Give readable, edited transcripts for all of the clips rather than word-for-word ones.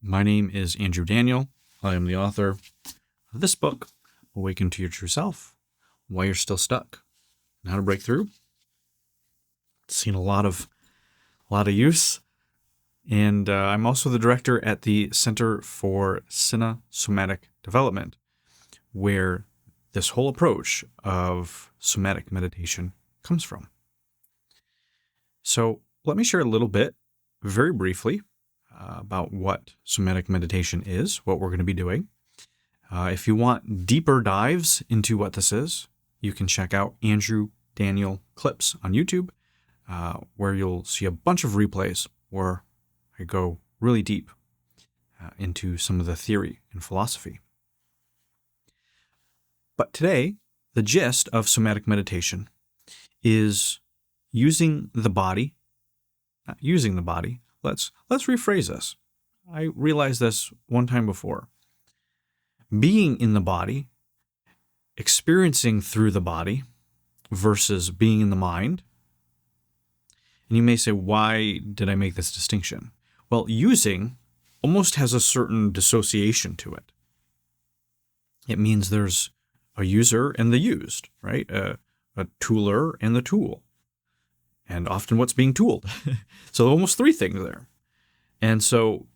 My name is Andrew Daniel. I am the author of this book, Awaken to Your True Self, Why You're Still Stuck, and How to Break Through. It's seen a lot of use, and I'm also the director at the Center for Somatic Development, where this whole approach of somatic meditation comes from. So let me share a little bit, very briefly, about what somatic meditation is, what we're going to be doing. If you want deeper dives into what this is, you can check out Andrew Daniel clips on YouTube, where you'll see a bunch of replays where I go really deep into some of the theory and philosophy. But today, the gist of somatic meditation is using the body, not using the body. Let's rephrase this. I realized this one time before. Being in the body, experiencing through the body versus being in the mind. And you may say, why did I make this distinction? Well, using almost has a certain dissociation to it. It means there's a user and the used, right? A tooler and the tool. And often what's being tooled. So almost three things there. And so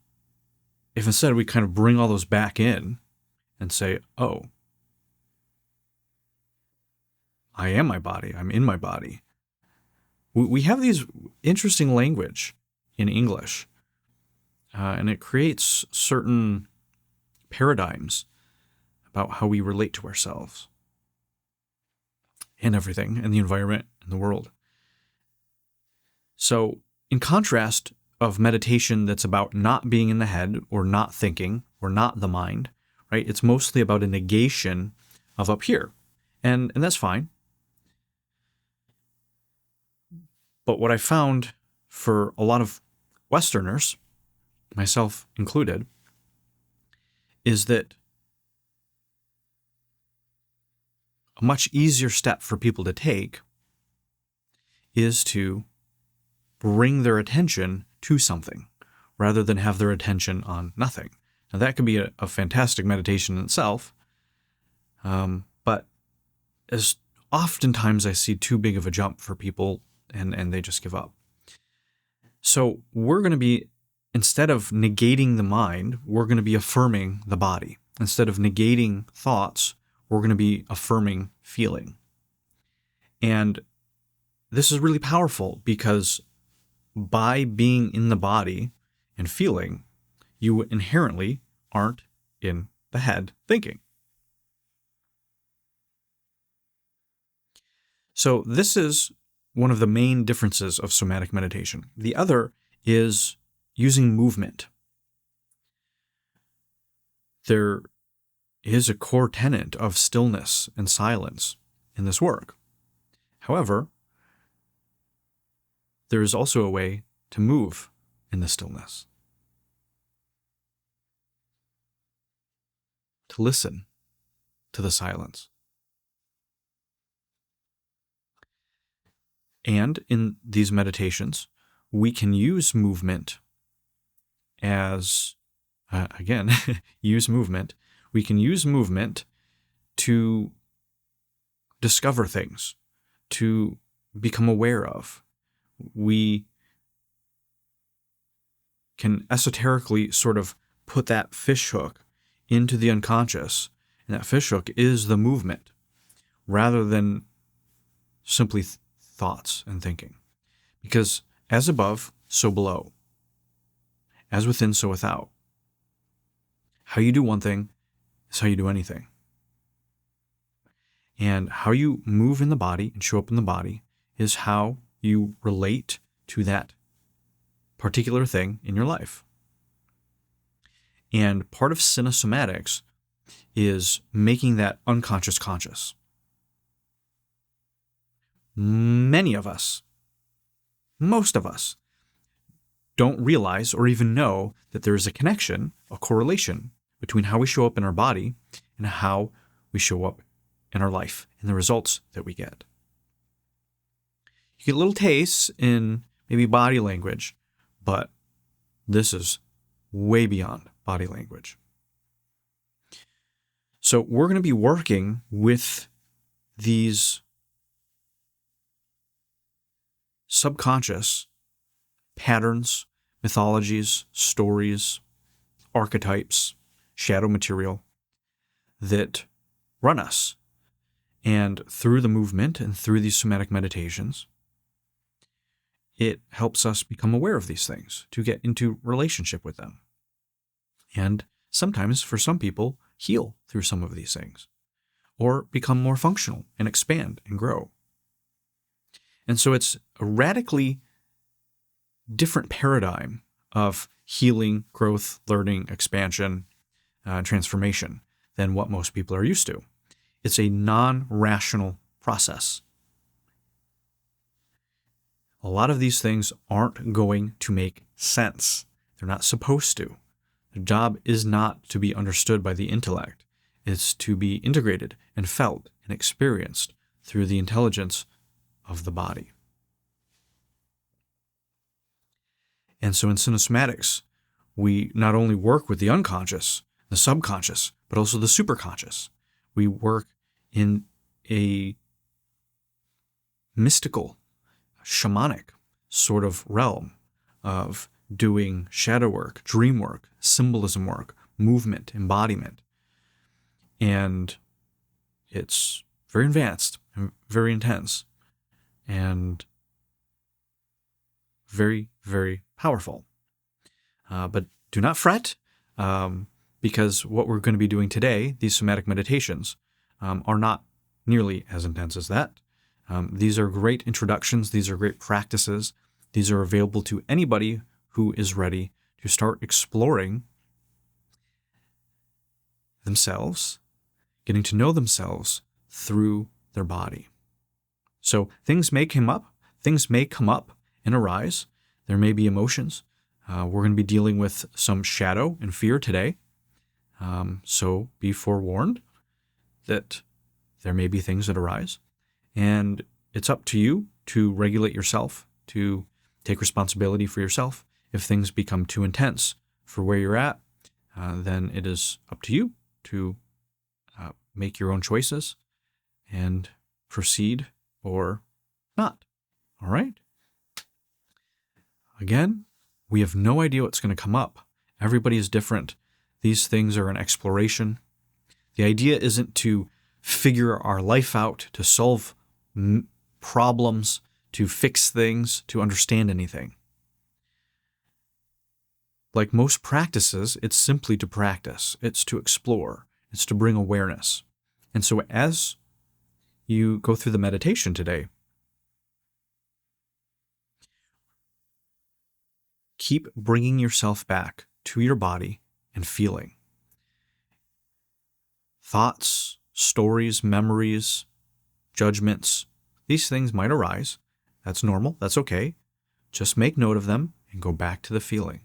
if instead we kind of bring all those back in and say, oh, I am my body, I'm in my body. We have these interesting language in English, and it creates certain paradigms about how we relate to ourselves and everything, and the environment and the world. So in contrast of meditation that's about not being in the head or not thinking or not the mind, right? It's mostly about a negation of up here. And that's fine. But what I found for a lot of Westerners, myself included, is that a much easier step for people to take is to bring their attention to something rather than have their attention on nothing. Now that could be a fantastic meditation in itself, but as oftentimes I see too big of a jump for people and they just give up. So we're going to be, instead of negating the mind, we're going to be affirming the body. Instead of negating thoughts, we're going to be affirming feeling. And this is really powerful because by being in the body and feeling, you inherently aren't in the head thinking. So this is one of the main differences of somatic meditation. The other is using movement. There is a core tenet of stillness and silence in this work. However, there is also a way to move in the stillness. To listen to the silence. And in these meditations, we can use movement as, use movement. We can use movement to discover things, to become aware of. We can esoterically sort of put that fish hook into the unconscious, and that fish hook is the movement, rather than simply thoughts and thinking. Because as above, so below. As within, so without. How you do one thing is how you do anything. And how you move in the body and show up in the body is how you relate to that particular thing in your life. And part of cinesomatics is making that unconscious conscious. Many of us, most of us, don't realize or even know that there is a connection, a correlation between how we show up in our body and how we show up in our life and the results that we get. You get little tastes in maybe body language, but this is way beyond. body language. So we're going to be working with these subconscious patterns, mythologies, stories, archetypes, shadow material that run us. And through the movement and through these somatic meditations, it helps us become aware of these things, to get into relationship with them. And sometimes, for some people, heal through some of these things, or become more functional and expand and grow. And so it's a radically different paradigm of healing, growth, learning, expansion, transformation than what most people are used to. It's a non-rational process. A lot of these things aren't going to make sense. They're not supposed to. The job is not to be understood by the intellect. It's to be integrated and felt and experienced through the intelligence of the body. And so in cinesomatics, we not only work with the unconscious, the subconscious, but also the superconscious. We work in a mystical, shamanic sort of realm of doing shadow work, dream work, symbolism work, movement, embodiment. And it's very advanced and very intense and very, very powerful. But do not fret, because what we're going to be doing today, these somatic meditations, are not nearly as intense as that. These are great introductions. These are great practices. These are available to anybody who is ready to start exploring themselves, getting to know themselves through their body. So things may come up and arise. There may be emotions. We're going to be dealing with some shadow and fear today. So be forewarned that there may be things that arise. And it's up to you to regulate yourself, to take responsibility for yourself. If things become too intense for where you're at, then it is up to you to make your own choices and proceed or not. All right? Again, we have no idea what's going to come up. Everybody is different. These things are an exploration. The idea isn't to figure our life out, to solve problems, to fix things, to understand anything. Like most practices, it's simply to practice. It's to explore. It's to bring awareness. And so as you go through the meditation today, keep bringing yourself back to your body and feeling. Thoughts, stories, memories, judgments, these things might arise. That's normal. That's okay. Just make note of them and go back to the feeling.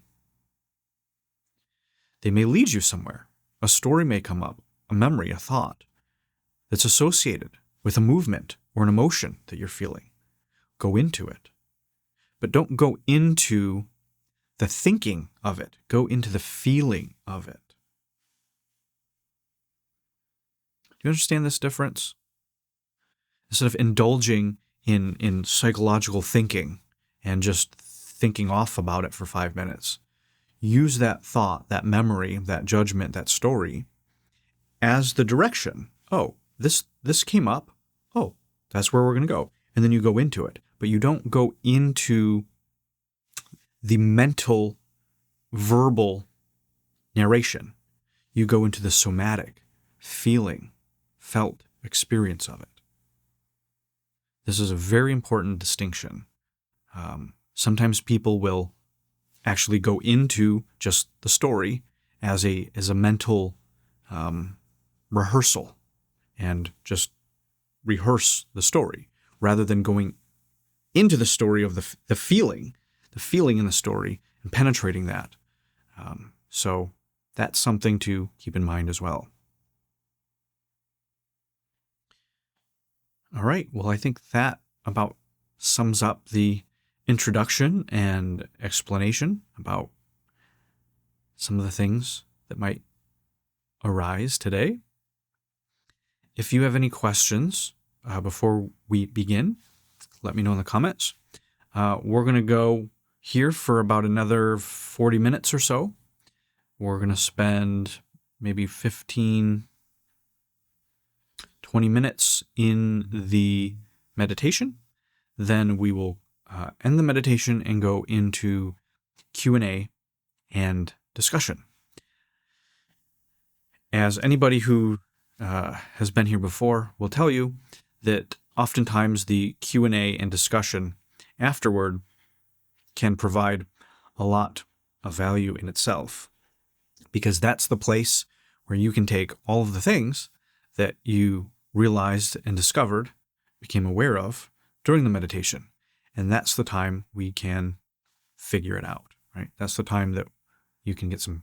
They may lead you somewhere. A story may come up, a memory, a thought that's associated with a movement or an emotion that you're feeling. Go into it. But don't go into the thinking of it. Go into the feeling of it. Do you understand this difference? Instead of indulging in psychological thinking and just thinking off about it for 5 minutes, use that thought, that memory, that judgment, that story as the direction. Oh, this came up. Oh, that's where we're going to go. And then you go into it. But you don't go into the mental, verbal narration. You go into the somatic, feeling, felt experience of it. This is a very important distinction. Sometimes people will actually go into just the story as a mental rehearsal and just rehearse the story rather than going into the story of the feeling in the story and penetrating that. So that's something to keep in mind as well. All right. Well, I think that about sums up the introduction and explanation about some of the things that might arise today. If you have any questions before we begin, let me know in the comments. We're going to go here for about another 40 minutes or so. We're going to spend maybe 15, 20 minutes in the meditation. Then we will end the meditation and go into Q&A and discussion. As anybody who has been here before will tell you, that oftentimes the Q&A and discussion afterward can provide a lot of value in itself, because that's the place where you can take all of the things that you realized and discovered, became aware of during the meditation. And that's the time we can figure it out, right? That's the time that you can get some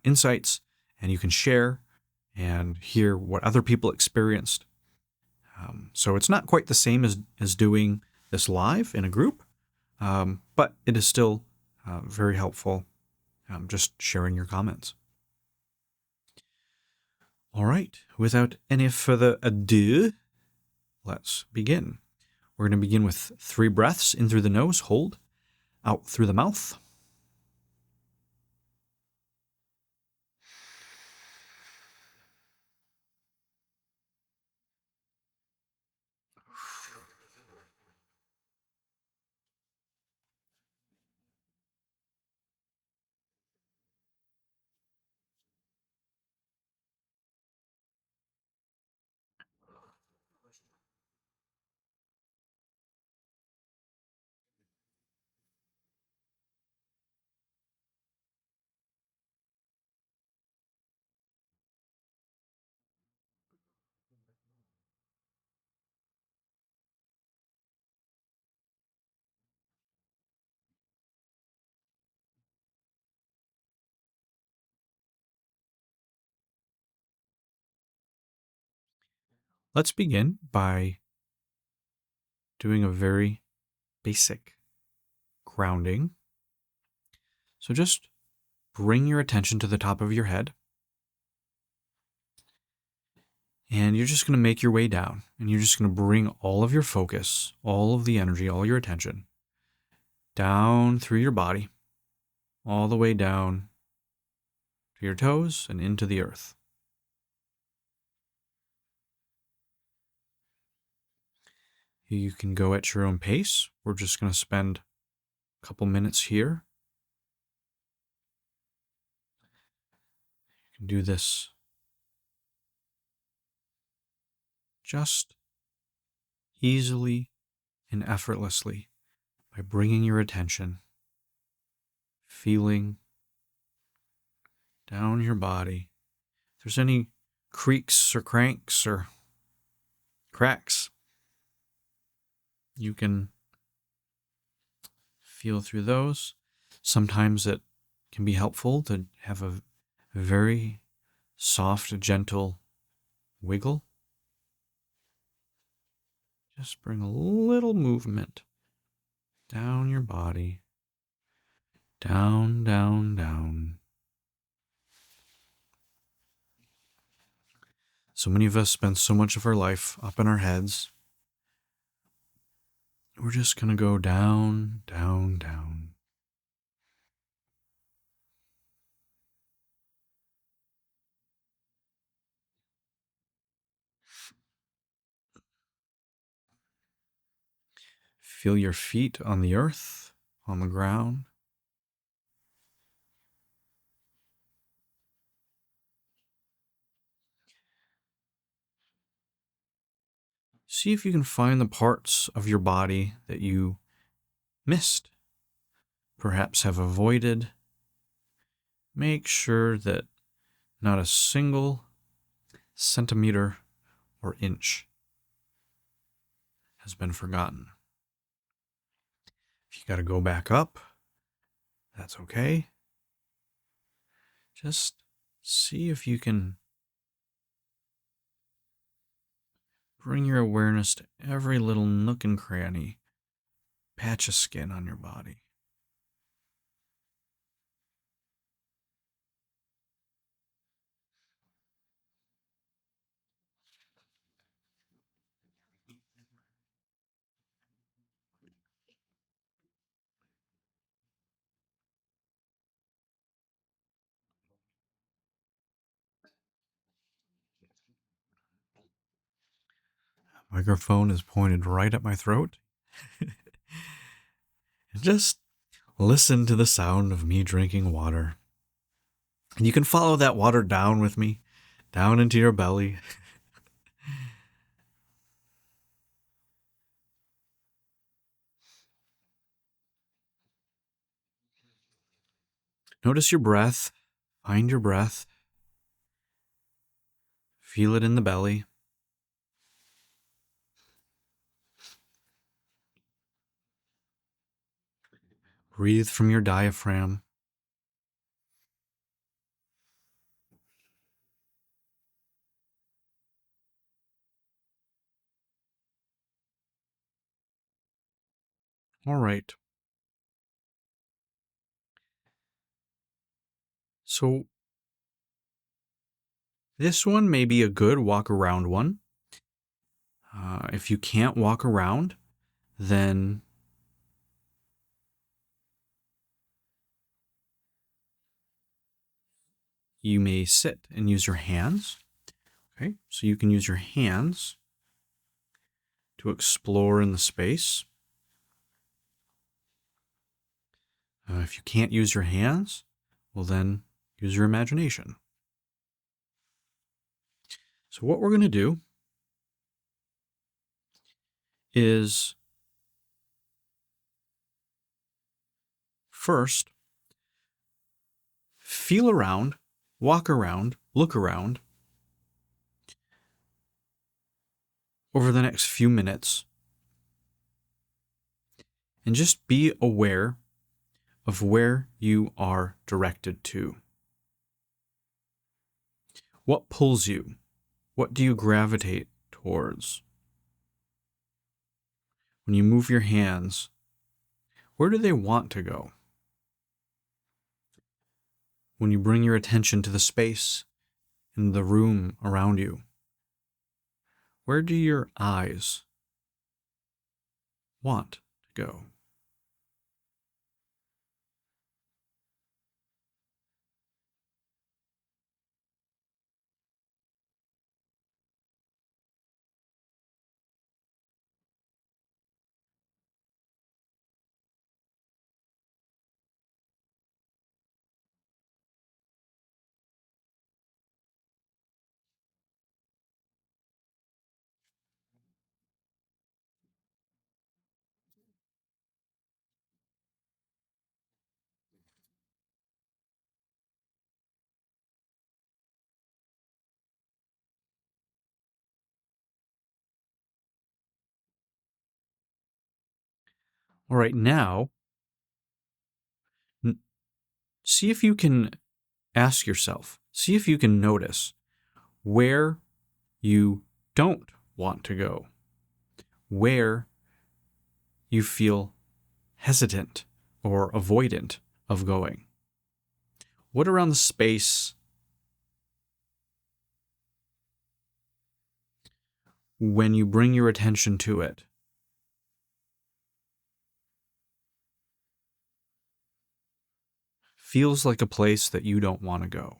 insights, and you can share and hear what other people experienced. So it's not quite the same as doing this live in a group, but it is still very helpful, just sharing your comments. All right, without any further ado, let's begin. We're going to begin with 3 breaths in through the nose, hold, out through the mouth. Let's begin by doing a very basic grounding. So just bring your attention to the top of your head, and you're just going to make your way down, and you're just going to bring all of your focus, all of the energy, all your attention down through your body, all the way down to your toes and into the earth. You can go at your own pace. We're just going to spend a couple minutes here. You can do this just easily and effortlessly by bringing your attention, feeling down your body. If there's any creaks or cranks or cracks, you can feel through those. Sometimes it can be helpful to have a very soft, gentle wiggle. Just bring a little movement down your body. Down, down, down. So many of us spend so much of our life up in our heads. We're just going to go down, down, down. Feel your feet on the earth, on the ground. See if you can find the parts of your body that you missed, perhaps have avoided. Make sure that not a single centimeter or inch has been forgotten. If you got to go back up, that's okay. Just see if you can bring your awareness to every little nook and cranny, patch of skin on your body. Microphone is pointed right at my throat. Just listen to the sound of me drinking water. And you can follow that water down with me, down into your belly. Notice your breath. Find your breath. Feel it in the belly. Breathe from your diaphragm. All right. So this one may be a good walk around one. If you can't walk around, then you may sit and use your hands. Okay, so you can use your hands to explore in the space. If you can't use your hands, well then use your imagination. So what we're going to do is first feel around, walk around, look around over the next few minutes and just be aware of where you are directed to. What pulls you? What do you gravitate towards? When you move your hands, where do they want to go? When you bring your attention to the space in the room around you, where do your eyes want to go? All right, now, see if you can ask yourself, see if you can notice where you don't want to go, where you feel hesitant or avoidant of going. What around the space, when you bring your attention to it, feels like a place that you don't want to go?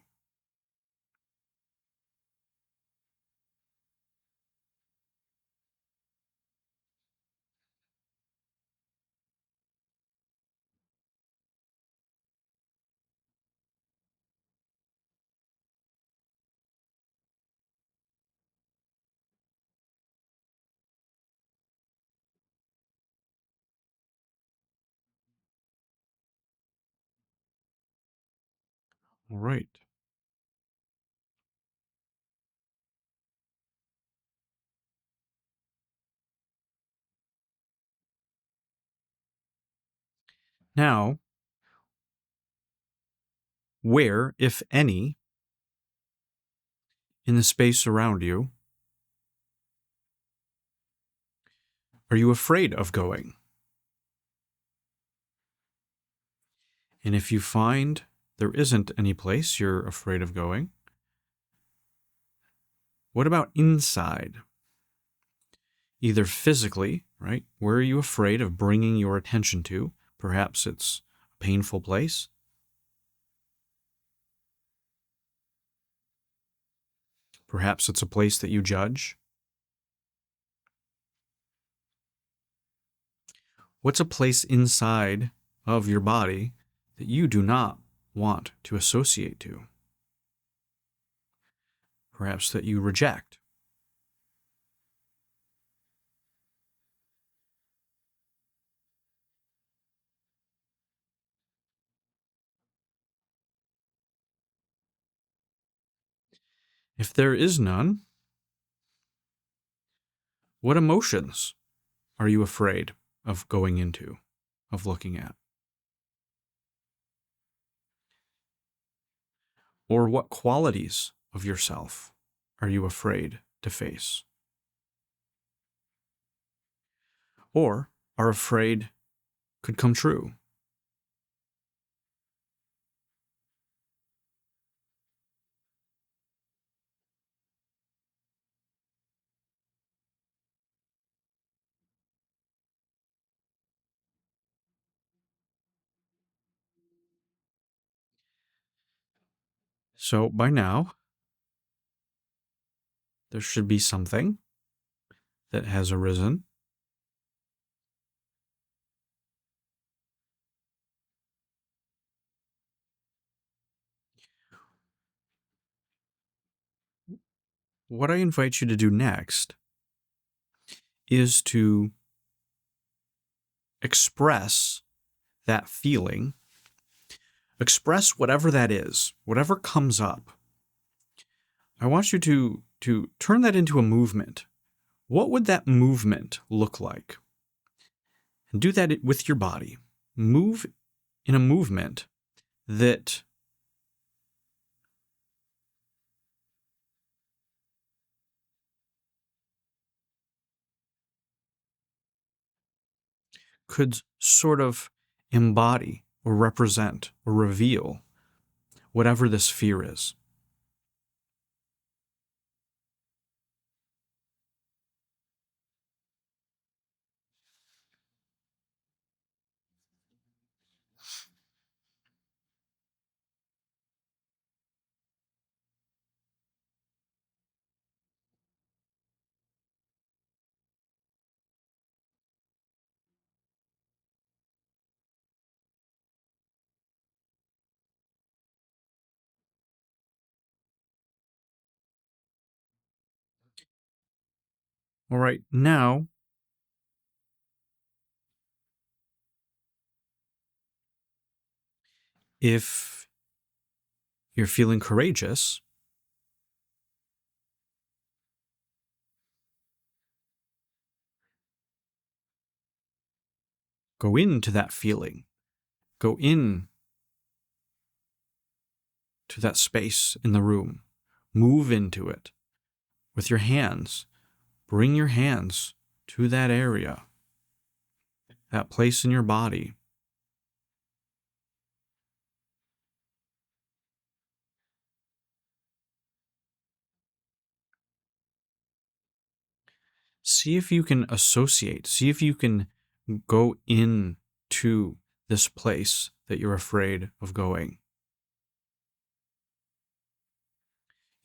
All right. Now, where, if any, in the space around you, are you afraid of going? And if you find there isn't any place you're afraid of going, what about inside? Either physically, right? Where are you afraid of bringing your attention to? Perhaps it's a painful place. Perhaps it's a place that you judge. What's a place inside of your body that you do not want to associate to? Perhaps that you reject. If there is none, what emotions are you afraid of going into, of looking at? Or what qualities of yourself are you afraid to face? Or are afraid could come true? So by now, there should be something that has arisen. What I invite you to do next is to express that feeling, express whatever that is, whatever comes up. I want you to turn that into a movement. What would that movement look like? And do that with your body. Move in a movement that could sort of embody or represent or reveal whatever this fear is. All right, now, if you're feeling courageous, go into that feeling. Go in to that space in the room. Move into it with your hands. Bring your hands to that area, that place in your body. See if you can associate, see if you can go in to this place that you're afraid of going.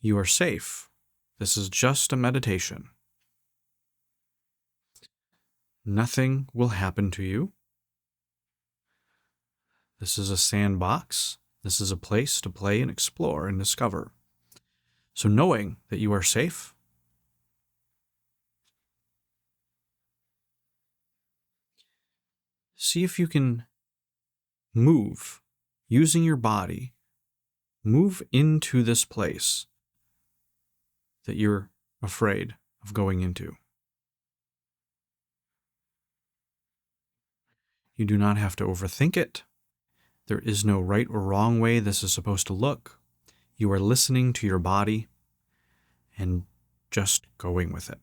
You are safe. This is just a meditation. Nothing will happen to you. This is a sandbox. This is a place to play and explore and discover. So knowing that you are safe, see if you can move using your body, move into this place that you're afraid of going into. You do not have to overthink it. There is no right or wrong way this is supposed to look. You are listening to your body and just going with it.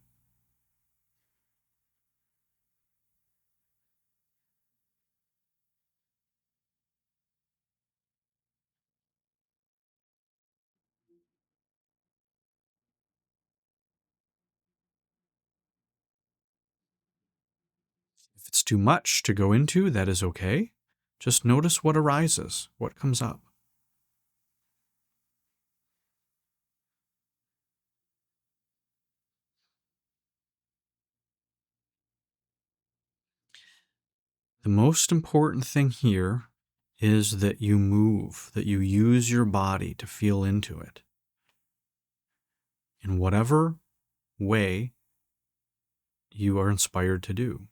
If it's too much to go into, that is okay. Just notice what arises, what comes up. The most important thing here is that you move, that you use your body to feel into it. In whatever way you are inspired to do.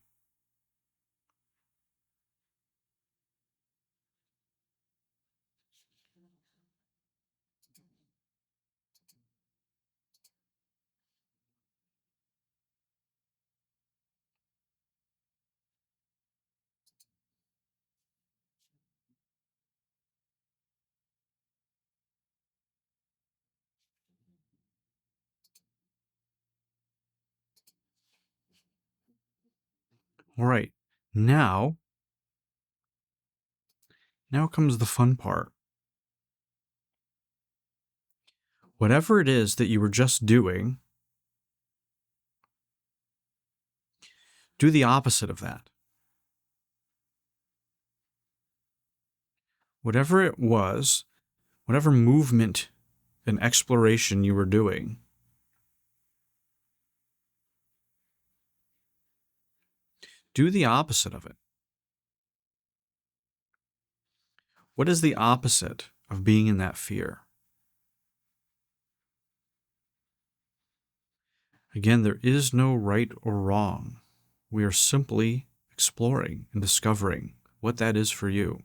All right. Now comes the fun part. Whatever it is that you were just doing, do the opposite of that. Whatever it was, whatever movement and exploration you were doing, do the opposite of it. What is the opposite of being in that fear? Again, there is no right or wrong. We are simply exploring and discovering what that is for you.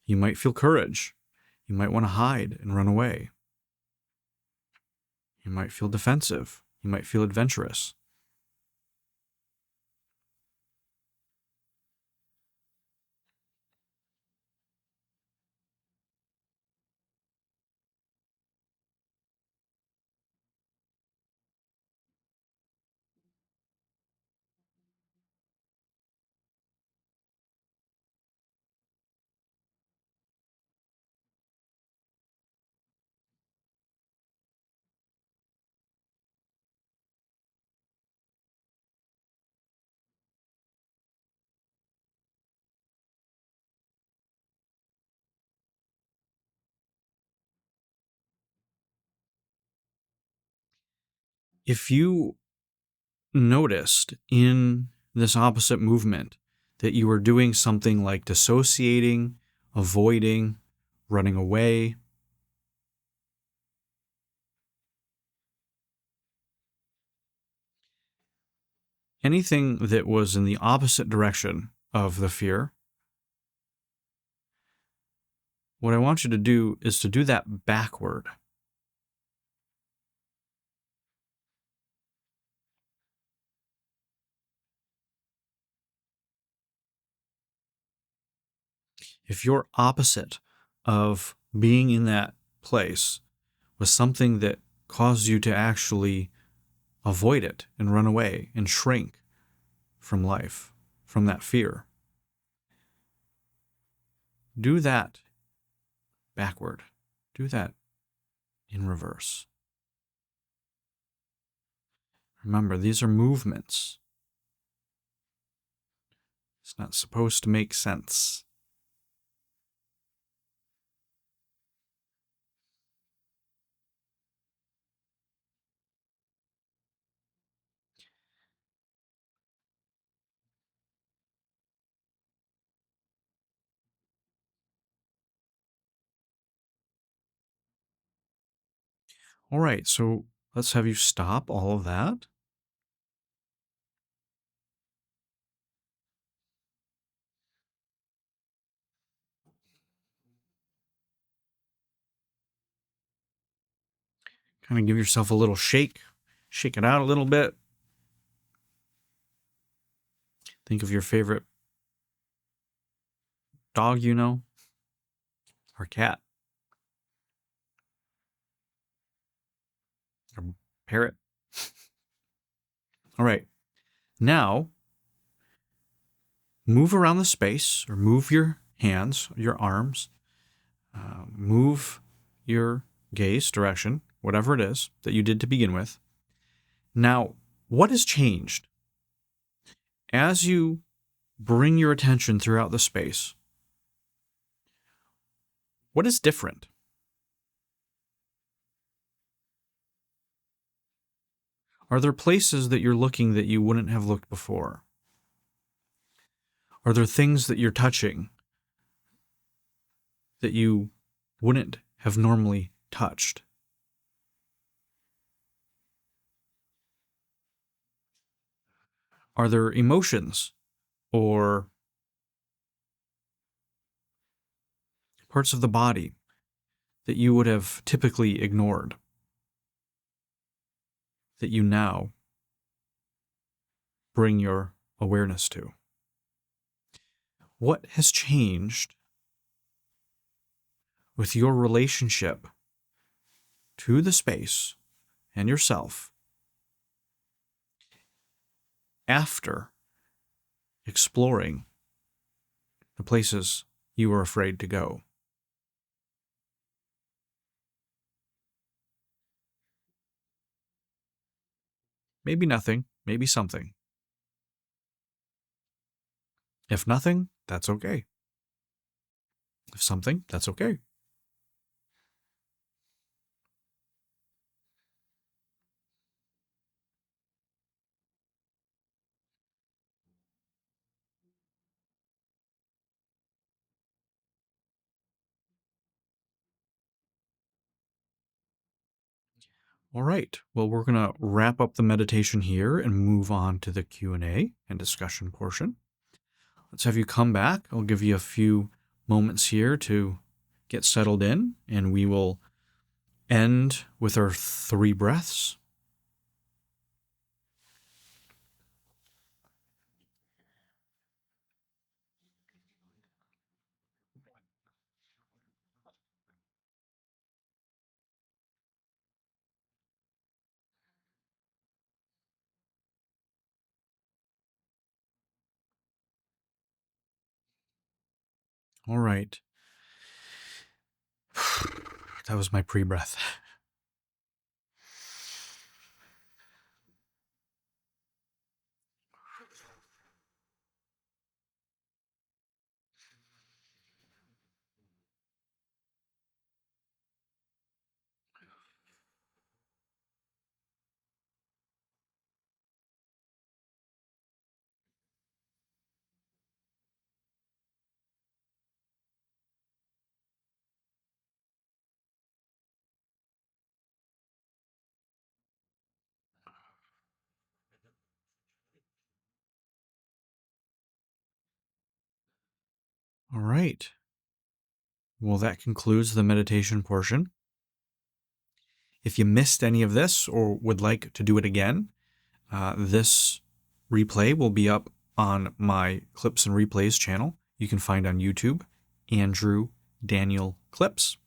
You might feel courage. You might want to hide and run away. You might feel defensive. You might feel adventurous. If you noticed in this opposite movement that you were doing something like dissociating, avoiding, running away, anything that was in the opposite direction of the fear, what I want you to do is to do that backward. If your opposite of being in that place was something that caused you to actually avoid it and run away and shrink from life, from that fear, do that backward. Do that in reverse. Remember, these are movements. It's not supposed to make sense. All right, so let's have you stop all of that. Kind of give yourself a little shake. Shake it out a little bit. Think of your favorite dog you know, or cat, or parrot. All right, now move around the space, or move your hands, your arms, move your gaze direction, whatever it is that you did to begin with. Now, what has changed? As you bring your attention throughout the space, what is different? Are there places that you're looking that you wouldn't have looked before? Are there things that you're touching that you wouldn't have normally touched? Are there emotions or parts of the body that you would have typically ignored that you now bring your awareness to? What has changed with your relationship to the space and yourself after exploring the places you were afraid to go? Maybe nothing, maybe something. If nothing, that's okay. If something, that's okay. All right. Well, we're going to wrap up the meditation here and move on to the Q&A and discussion portion. Let's have you come back. I'll give you a few moments here to get settled in, and we will end with our 3 breaths. All right. That was my pre-breath. All right. Well, that concludes the meditation portion. If you missed any of this or would like to do it again, this replay will be up on my Clips and Replays channel. You can find on YouTube, Andrew Daniel Clips.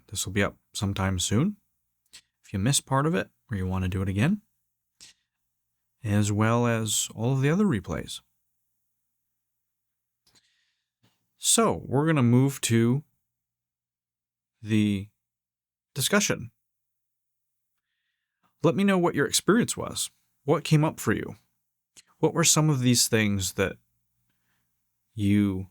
This will be up sometime soon. If you missed part of it or you want to do it again, as well as all of the other replays. So we're going to move to the discussion. Let me know what your experience was. What came up for you? What were some of these things that you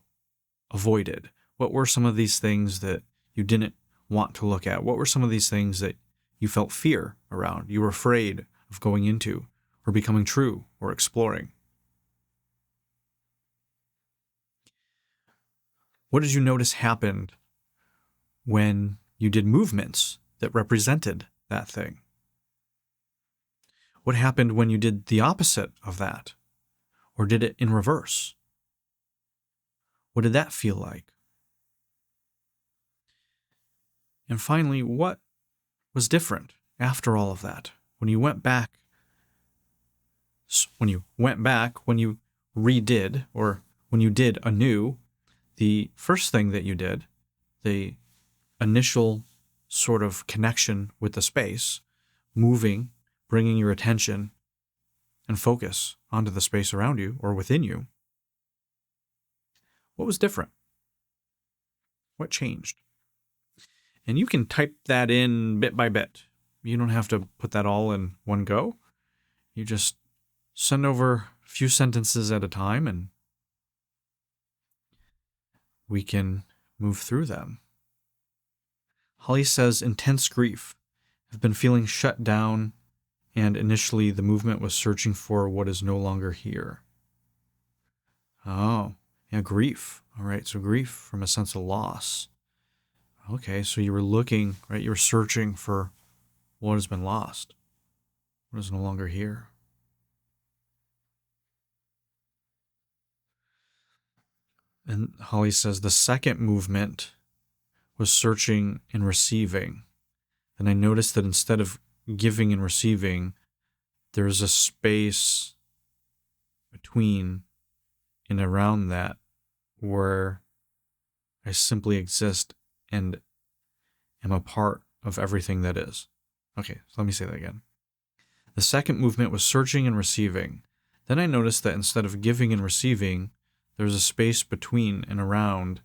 avoided? What were some of these things that you didn't want to look at? What were some of these things that you felt fear around? You were afraid of going into or becoming true or exploring? What did you notice happened when you did movements that represented that thing? What happened when you did the opposite of that? Or did it in reverse? What did that feel like? And finally, what was different after all of that? When you went back, when you redid, or when you did anew, the first thing that you did, the initial sort of connection with the space, moving, bringing your attention and focus onto the space around you or within you, what was different? What changed? And you can type that in bit by bit. You don't have to put that all in one go. You just send over a few sentences at a time and we can move through them. Holly says, intense grief. I've been feeling shut down, and initially the movement was searching for what is no longer here. Oh, yeah, grief. All right, so grief from a sense of loss. Okay, so you were looking, right? You were searching for what has been lost, what is no longer here. And Holly says the second movement was searching and receiving. And I noticed that instead of giving and receiving, there's a space between and around that where I simply exist and am a part of everything that is. Okay, so let me say that again. The second movement was searching and receiving. Then I noticed that instead of giving and receiving, there's a space between and around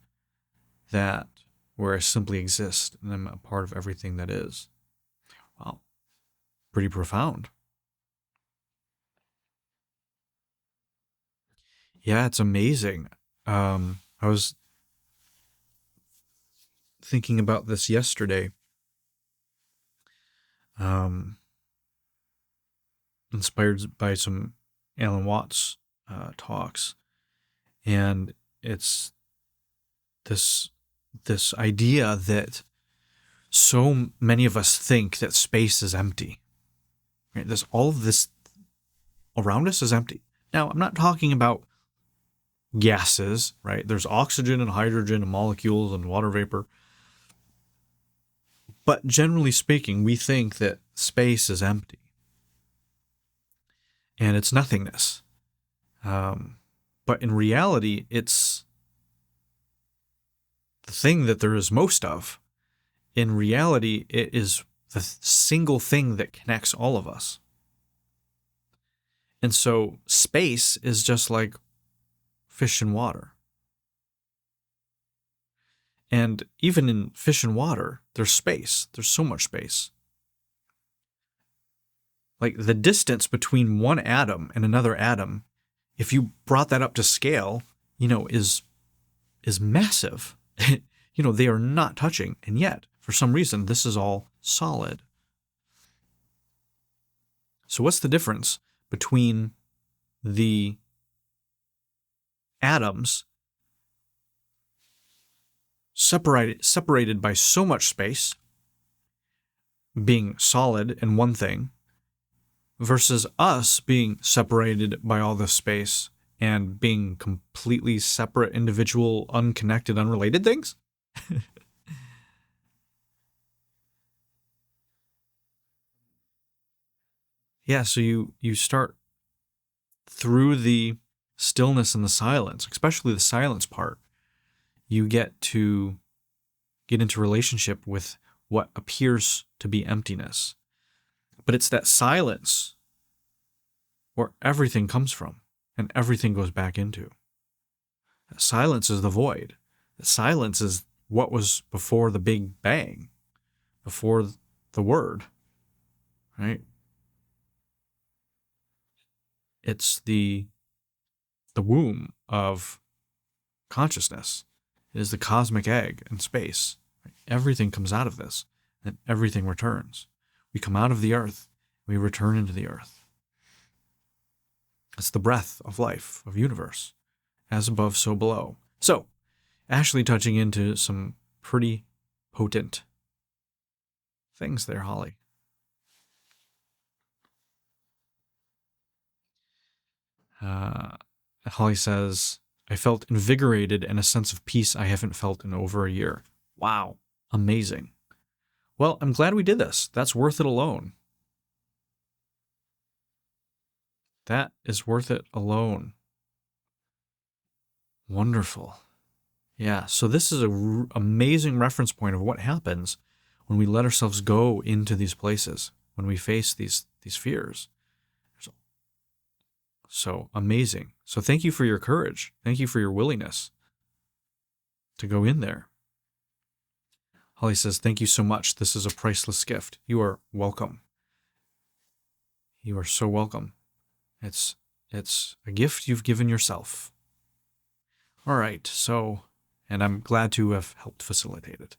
that where I simply exist and I'm a part of everything that is. Wow, pretty profound. Yeah, it's amazing. I was thinking about this yesterday. Inspired by some Alan Watts talks, and it's this idea that so many of us think that space is empty. Right? All of this around us is empty. Now, I'm not talking about gases, right? There's oxygen and hydrogen and molecules and water vapor. But generally speaking, we think that space is empty and it's nothingness. But in reality, it's the thing that there is most of. In reality, it is the single thing that connects all of us. And so space is just like fish in water. And even in fish and water, there's space. There's so much space. Like the distance between one atom and another atom, if you brought that up to scale, is massive. They are not touching. And yet, for some reason, this is all solid. So what's the difference between the atoms separated by so much space, being solid in one thing, versus us being separated by all this space and being completely separate, individual, unconnected, unrelated things? Yeah, so you start through the stillness and the silence, especially the silence part, you get into relationship with what appears to be emptiness. But it's that silence where everything comes from and everything goes back into. Silence is the void. Silence is what was before the Big Bang, before the Word, right? It's the womb of consciousness. It is the cosmic egg in space. Right? Everything comes out of this, and everything returns. We come out of the earth, we return into the earth. It's the breath of life, of universe, as above, so below. So, Ashley touching into some pretty potent things there, Holly. Holly says, I felt invigorated and a sense of peace I haven't felt in over a year. Wow, amazing. Well, I'm glad we did this. That's worth it alone. That is worth it alone. Wonderful. Yeah, so this is an amazing reference point of what happens when we let ourselves go into these places, when we face these fears. So amazing. So thank you for your courage. Thank you for your willingness to go in there. Holly says, thank you so much. This is a priceless gift. You are welcome. You are so welcome. It's a gift you've given yourself. All right, so, and I'm glad to have helped facilitate it.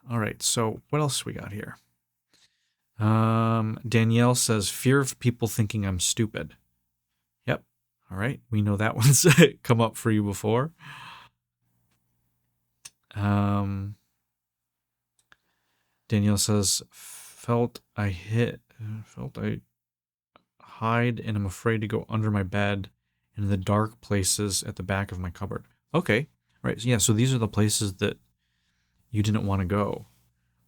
All right, so what else we got here? Danielle says, fear of people thinking I'm stupid. Yep. All right, we know that one's come up for you before. Danielle says, felt I hide and I'm afraid to go under my bed and in the dark places at the back of my cupboard. Okay, right. Yeah, so these are the places that you didn't want to go.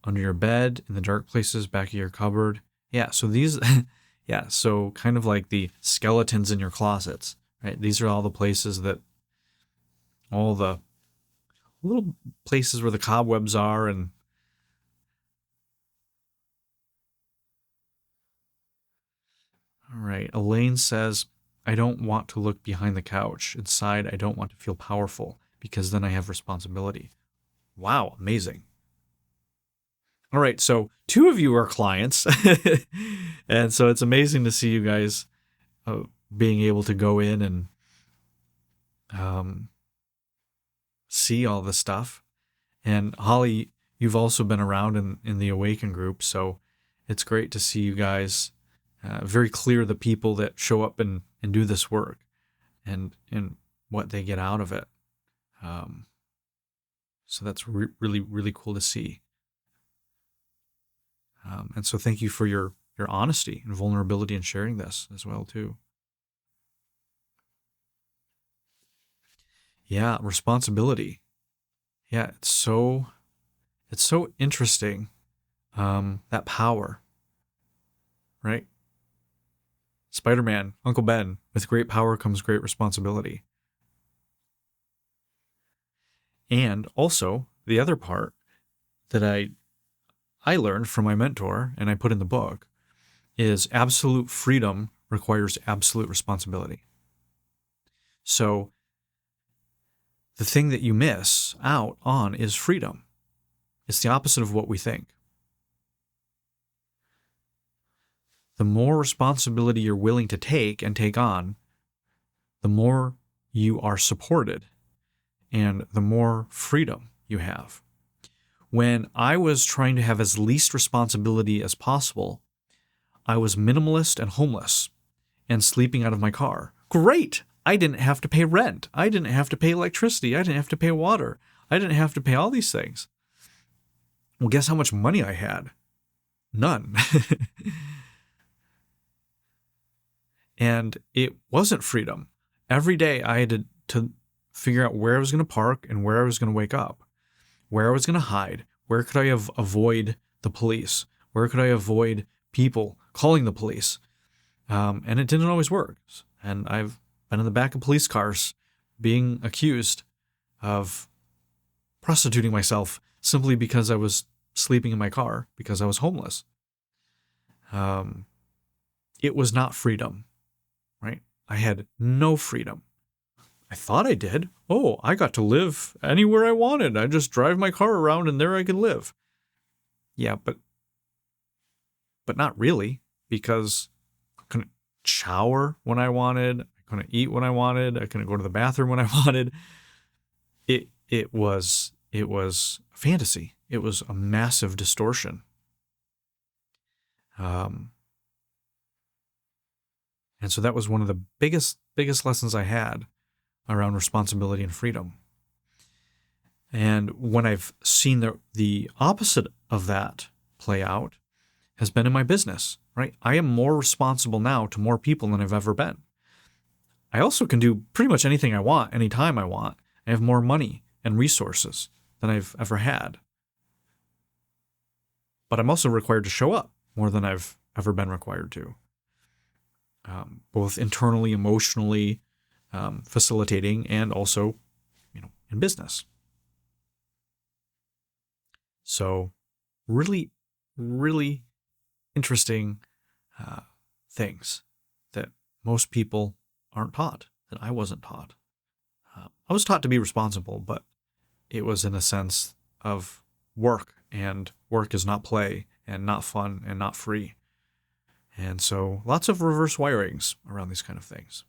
Under your bed, in the dark places, back of your cupboard. Yeah, so these, yeah, so kind of like the skeletons in your closets, right? These are all the places that, all the little places where the cobwebs are. And all right, Elaine says, I don't want to look behind the couch. Inside, I don't want to feel powerful because then I have responsibility. Wow, amazing. All right, so 2 of you are clients. And so it's amazing to see you guys being able to go in and see all this stuff. And Holly, you've also been around in the Awaken group, so it's great to see you guys very clear the people that show up and do this work and what they get out of it. So that's really, really cool to see. And so thank you for your honesty and vulnerability in sharing this as well, too. Yeah, responsibility. Yeah, it's so interesting. That power, right? Spider-Man, Uncle Ben, with great power comes great responsibility. And also, the other part that I learned from my mentor and I put in the book is absolute freedom requires absolute responsibility. So the thing that you miss out on is freedom. It's the opposite of what we think. The more responsibility you're willing to take and take on, the more you are supported and the more freedom you have. When I was trying to have as least responsibility as possible, I was minimalist and homeless and sleeping out of my car. Great! I didn't have to pay rent. I didn't have to pay electricity. I didn't have to pay water. I didn't have to pay all these things. Well, guess how much money I had? None. And it wasn't freedom. Every day I had to figure out where I was going to park and where I was going to wake up, where I was going to hide, where could I avoid the police, where could I avoid people calling the police. And it didn't always work. And I've been in the back of police cars being accused of prostituting myself simply because I was sleeping in my car because I was homeless. It was not freedom, right? I had no freedom. I thought I did. Oh, I got to live anywhere I wanted. I just drive my car around and there I could live. Yeah, but not really, because I couldn't shower when I wanted. I couldn't eat when I wanted. I couldn't go to the bathroom when I wanted. It was fantasy. It was a massive distortion. And so that was one of the biggest lessons I had around responsibility and freedom. And when I've seen the opposite of that play out has been in my business, right? I am more responsible now to more people than I've ever been. I also can do pretty much anything I want, anytime I want. I have more money and resources than I've ever had. But I'm also required to show up more than I've ever been required to. Both internally, emotionally, facilitating, and also, in business. So really, really interesting things that most people aren't taught, that I wasn't taught. I was taught to be responsible, but it was in a sense of work, and work is not play, and not fun, and not free. And so lots of reverse wirings around these kind of things.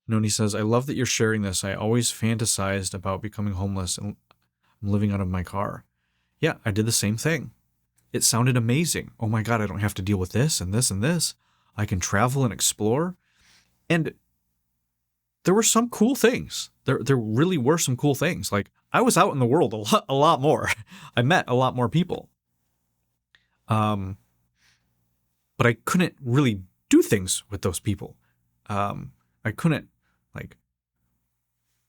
Noni says, I love that you're sharing this. I always fantasized about becoming homeless and I'm living out of my car. Yeah, I did the same thing. It sounded amazing. Oh my God, I don't have to deal with this and this and this. I can travel and explore. And there were some cool things. There really were some cool things. Like, I was out in the world a lot more. I met a lot more people. But I couldn't really do things with those people. I couldn't, like,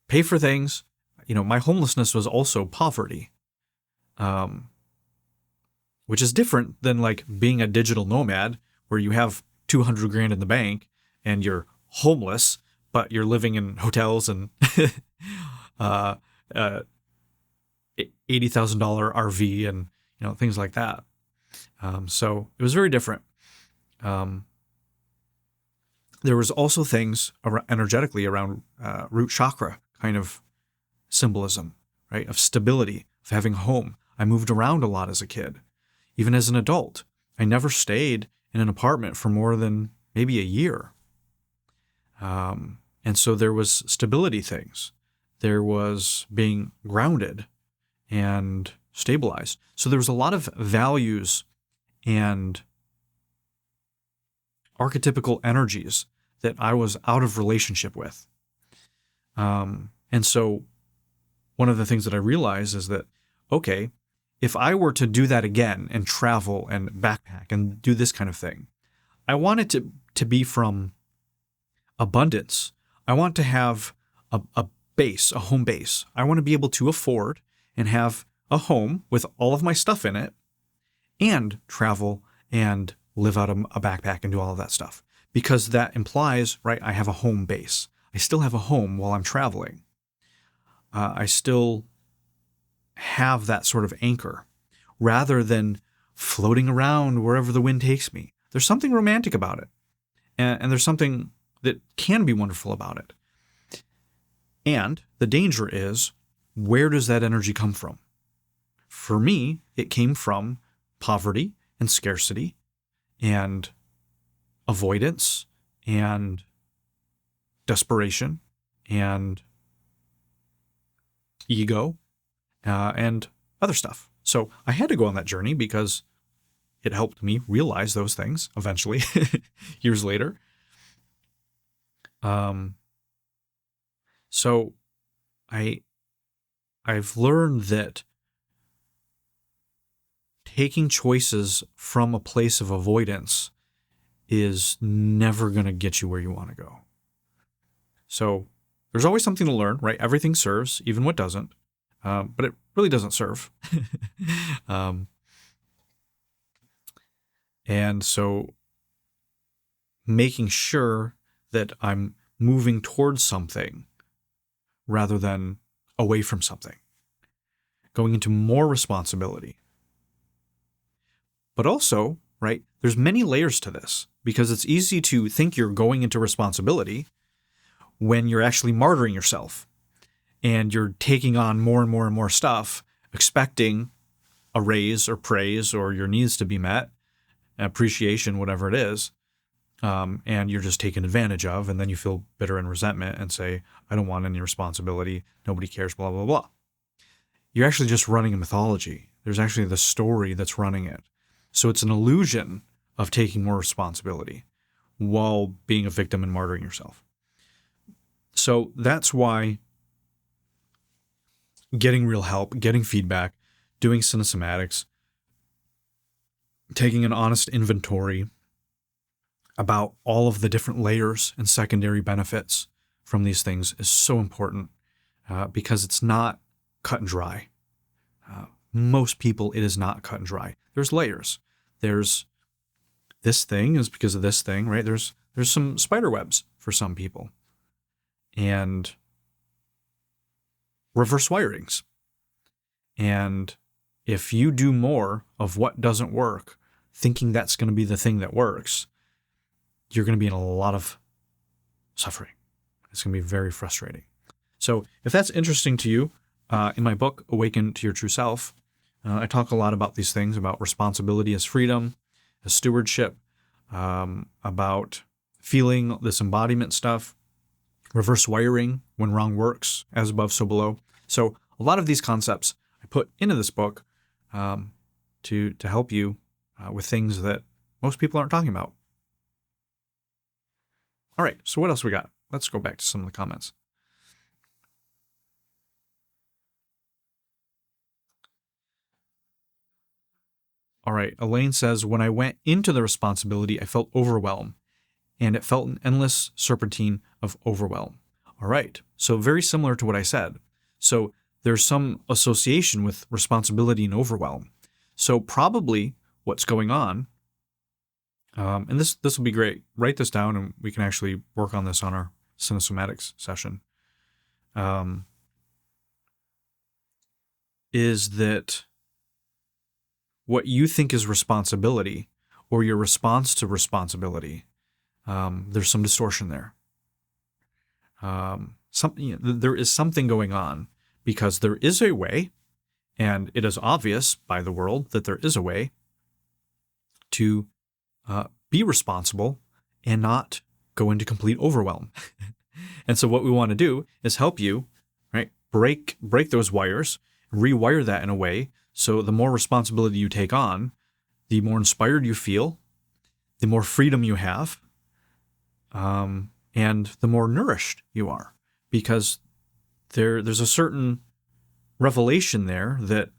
pay for things. My homelessness was also poverty. Which is different than, like, being a digital nomad where you have 200 grand in the bank and you're homeless, but you're living in hotels and $80,000 RV and things like that. So it was very different. There was also things energetically around root chakra kind of symbolism, right? Of stability, of having home. I moved around a lot as a kid. Even as an adult, I never stayed in an apartment for more than maybe a year. And so there was stability things. There was being grounded and stabilized. So there was a lot of values and archetypical energies that I was out of relationship with. And so one of the things that I realized is that, okay, if I were to do that again and travel and backpack and do this kind of thing, I want it to be from abundance. I want to have a base, a home base. I want to be able to afford and have a home with all of my stuff in it and travel and live out of a backpack and do all of that stuff. Because that implies, right, I have a home base. I still have a home while I'm traveling. I still have that sort of anchor rather than floating around wherever the wind takes me. There's something romantic about it. And there's something that can be wonderful about it. And the danger is, where does that energy come from? For me, it came from poverty and scarcity and avoidance and desperation and ego and other stuff. So I had to go on that journey because it helped me realize those things eventually, years later. So I've learned that taking choices from a place of avoidance is never going to get you where you want to go. So there's always something to learn, right? Everything serves, even what doesn't. But it really doesn't serve. And so making sure that I'm moving towards something rather than away from something, going into more responsibility. But also, right, there's many layers to this because it's easy to think you're going into responsibility when you're actually martyring yourself. And you're taking on more and more and more stuff, expecting a raise or praise or your needs to be met, appreciation, whatever it is, and you're just taken advantage of, and then you feel bitter and resentment and say, I don't want any responsibility, nobody cares, blah, blah, blah. You're actually just running a mythology. There's actually the story that's running it. So it's an illusion of taking more responsibility while being a victim and martyring yourself. So that's why getting real help, getting feedback, doing cinesomatics, taking an honest inventory about all of the different layers and secondary benefits from these things is so important because it's not cut and dry. Most people, it is not cut and dry. There's layers. There's this thing is because of this thing, right? There's some spider webs for some people. And reverse wirings. And if you do more of what doesn't work, thinking that's going to be the thing that works, you're going to be in a lot of suffering. It's going to be very frustrating. So if that's interesting to you, in my book, Awaken to Your True Self, I talk a lot about these things, about responsibility as freedom, as stewardship, about feeling this embodiment stuff, reverse wiring when wrong works, as above, so below. So a lot of these concepts put into this book to help you with things that most people aren't talking about. All right, so what else we got? Let's go back to some of the comments. All right, Elaine says, when I went into the responsibility, I felt overwhelmed, and it felt an endless serpentine of overwhelm. All right, so very similar to what I said. So there's some association with responsibility and overwhelm. So probably what's going on, and this will be great. Write this down, and we can actually work on this on our Cinesomatics session. Is that what you think is responsibility, or your response to responsibility? There's some distortion there. There is something going on, because there is a way, and it is obvious by the world that there is a way to be responsible and not go into complete overwhelm. And so what we want to do is help you, right, break those wires, rewire that in a way so the more responsibility you take on, the more inspired you feel, the more freedom you have, and the more nourished you are. Because there's a certain revelation there that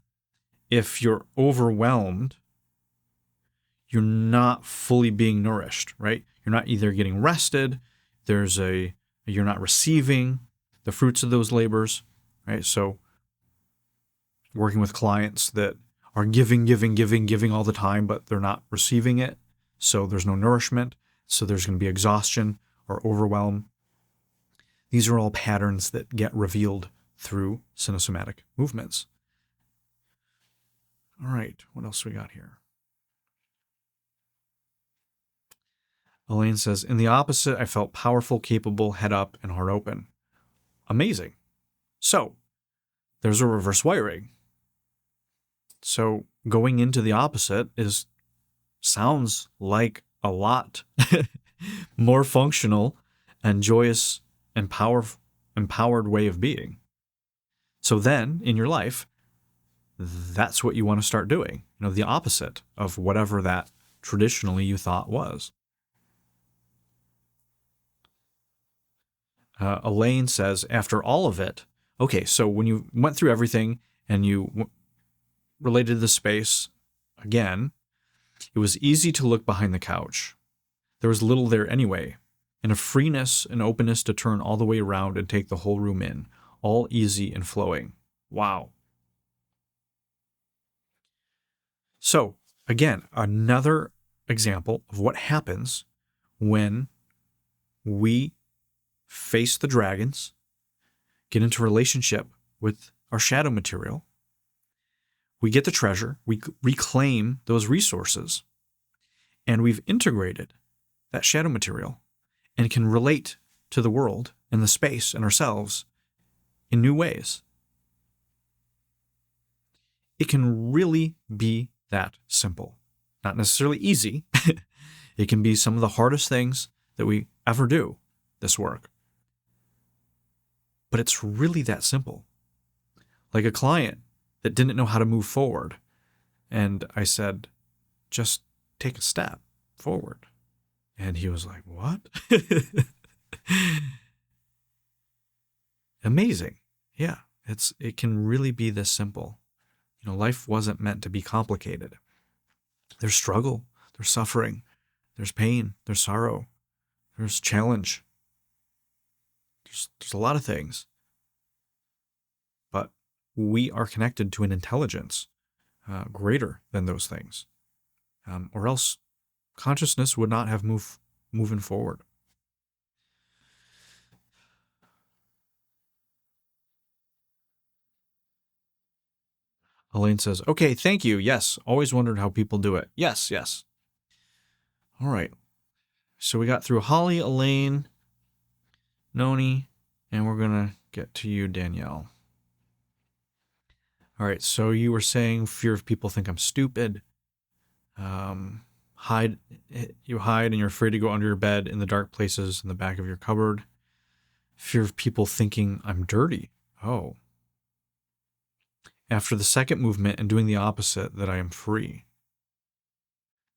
if you're overwhelmed, you're not fully being nourished, right? You're not either getting rested, you're not receiving the fruits of those labors, right? So working with clients that are giving all the time, but they're not receiving it. So there's no nourishment. So there's going to be exhaustion or overwhelm. These are all patterns that get revealed through cinesomatic movements. All right, what else we got here? Elaine says, in the opposite, I felt powerful, capable, head up, and heart open. Amazing. So there's a reverse wiring. So going into the opposite sounds like a lot more functional and joyous and empowered way of being. So then in your life, that's what you want to start doing. The opposite of whatever that traditionally you thought was. Elaine says, after all of it, okay, so when you went through everything and you related to the space again, it was easy to look behind the couch. There was little there anyway, and a freeness and openness to turn all the way around and take the whole room in, all easy and flowing. Wow. So, again, another example of what happens when we face the dragons, get into relationship with our shadow material. We get the treasure, we reclaim those resources, and we've integrated that shadow material and can relate to the world and the space and ourselves in new ways. It can really be that simple. Not necessarily easy. It can be some of the hardest things that we ever do, this work. But it's really that simple. Like a client that didn't know how to move forward. And I said, just take a step forward. And he was like, what? Amazing. Yeah, it can really be this simple. Life wasn't meant to be complicated. There's struggle, there's suffering, there's pain, there's sorrow, there's challenge. There's a lot of things. But we are connected to an intelligence greater than those things. Or else consciousness would not have moving forward. Elaine says, okay, thank you. Yes, always wondered how people do it. Yes. All right. So we got through Holly, Elaine, Noni, and we're going to get to you, Danielle. All right, so you were saying fear of people think I'm stupid. You hide and you're afraid to go under your bed in the dark places in the back of your cupboard. Fear of people thinking I'm dirty. Oh. after the second movement and doing the opposite, that I am free,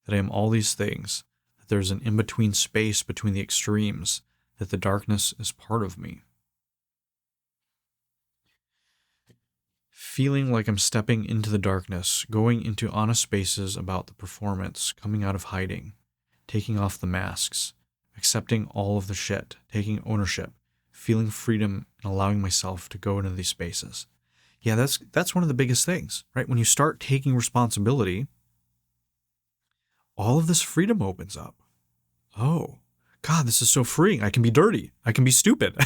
that I am all these things, that there's an in-between space between the extremes, that the darkness is part of me. Feeling like I'm stepping into the darkness, going into honest spaces about the performance, coming out of hiding, taking off the masks, accepting all of the shit, taking ownership, feeling freedom, and allowing myself to go into these spaces. Yeah, that's one of the biggest things, right? When you start taking responsibility, all of this freedom opens up. Oh, God, this is so freeing. I can be dirty. I can be stupid.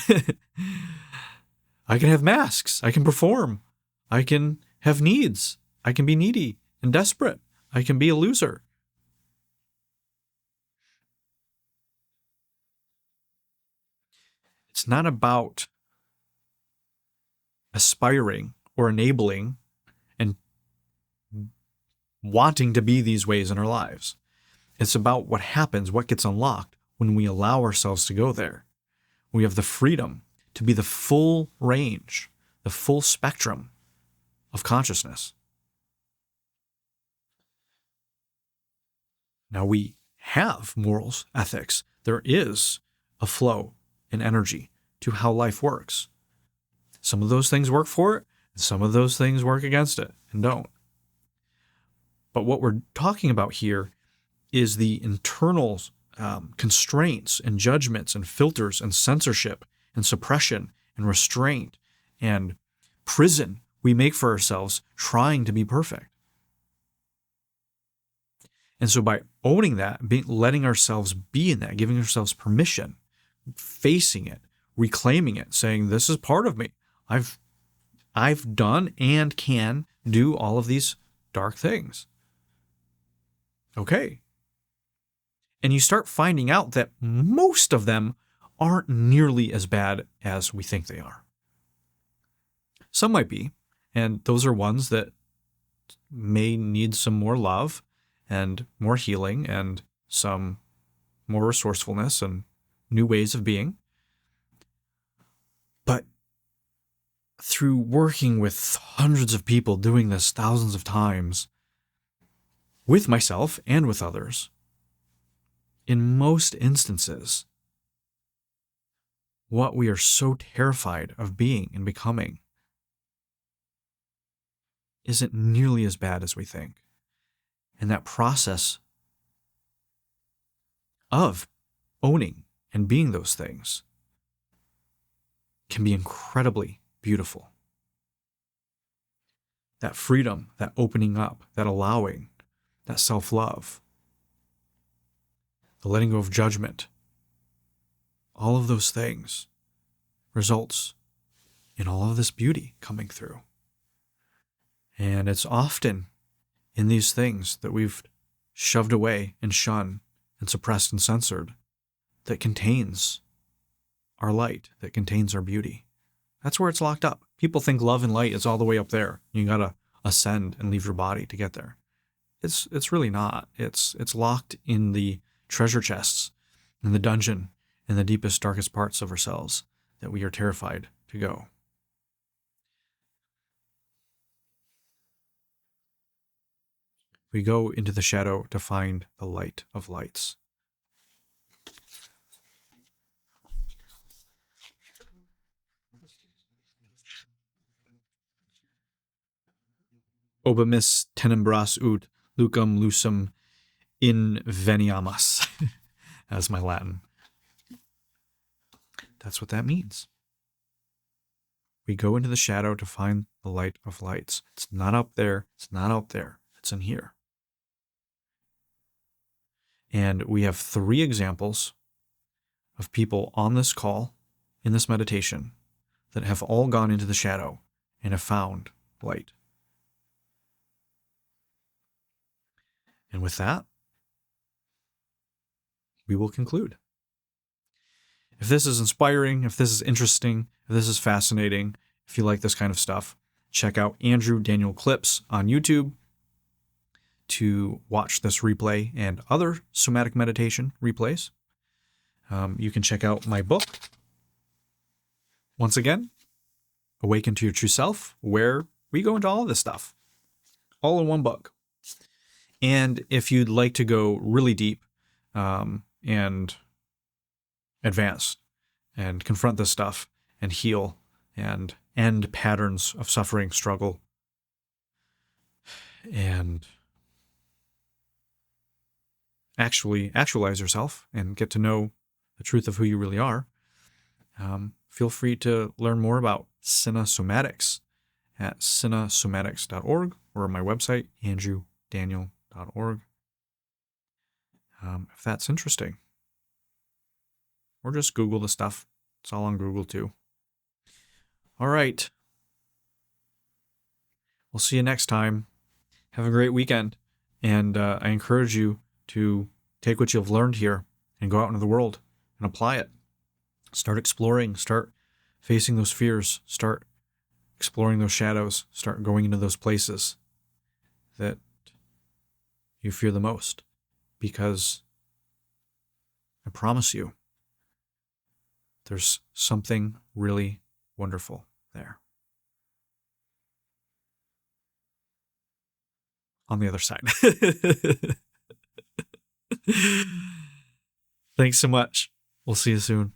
I can have masks. I can perform. I can have needs. I can be needy and desperate. I can be a loser. It's not about aspiring or enabling and wanting to be these ways in our lives. It's about what happens, what gets unlocked when we allow ourselves to go there. We have the freedom to be the full range, the full spectrum of consciousness. Now we have morals, ethics. There is a flow and energy to how life works. Some of those things work for it, and some of those things work against it and don't. But what we're talking about here is the internal constraints and judgments and filters and censorship and suppression and restraint and prison we make for ourselves trying to be perfect. And so by owning that, letting ourselves be in that, giving ourselves permission, facing it, reclaiming it, saying, this is part of me. I've done and can do all of these dark things. Okay. And you start finding out that most of them aren't nearly as bad as we think they are. Some might be, and those are ones that may need some more love and more healing and some more resourcefulness and new ways of being. But through working with hundreds of people, doing this thousands of times, with myself and with others, in most instances, what we are so terrified of being and becoming isn't nearly as bad as we think. And that process of owning and being those things can be incredibly beautiful. That freedom, that opening up, that allowing, that self-love, the letting go of judgment, all of those things results in all of this beauty coming through. And it's often in these things that we've shoved away and shunned and suppressed and censored that contains our light, that contains our beauty. That's where it's locked up. People think love and light is all the way up there. You gotta ascend and leave your body to get there. It's really not. It's locked in the treasure chests, in the dungeon, in the deepest, darkest parts of ourselves that we are terrified to go. We go into the shadow to find the light of lights. Obimis tenebras ut lucum lucem inveniamus. That's my Latin. That's what that means. We go into the shadow to find the light of lights. It's not up there. It's not out there. It's in here. And we have 3 examples of people on this call, in this meditation, that have all gone into the shadow and have found light. And with that, we will conclude. If this is inspiring, if this is interesting, if this is fascinating, if you like this kind of stuff, check out Andrew Daniel Clips on YouTube to watch this replay and other somatic meditation replays. You can check out my book. Once again, Awaken to Your True Self, where We go into all of this stuff, all in one book. And if you'd like to go really deep and advance and confront this stuff and heal and end patterns of suffering, struggle, and actually actualize yourself and get to know the truth of who you really are, feel free to learn more about Somatics at cinasomatics.org or my website, andrewdaniel.org, if that's interesting. Or just Google the stuff. It's all on Google too. All right. We'll see you next time. Have a great weekend. And I encourage you to take what you've learned here and go out into the world and apply it. Start exploring. Start facing those fears. Start exploring those shadows. Start going into those places that you fear the most. Because I promise you, there's something really wonderful there. On the other side. Thanks so much. We'll see you soon.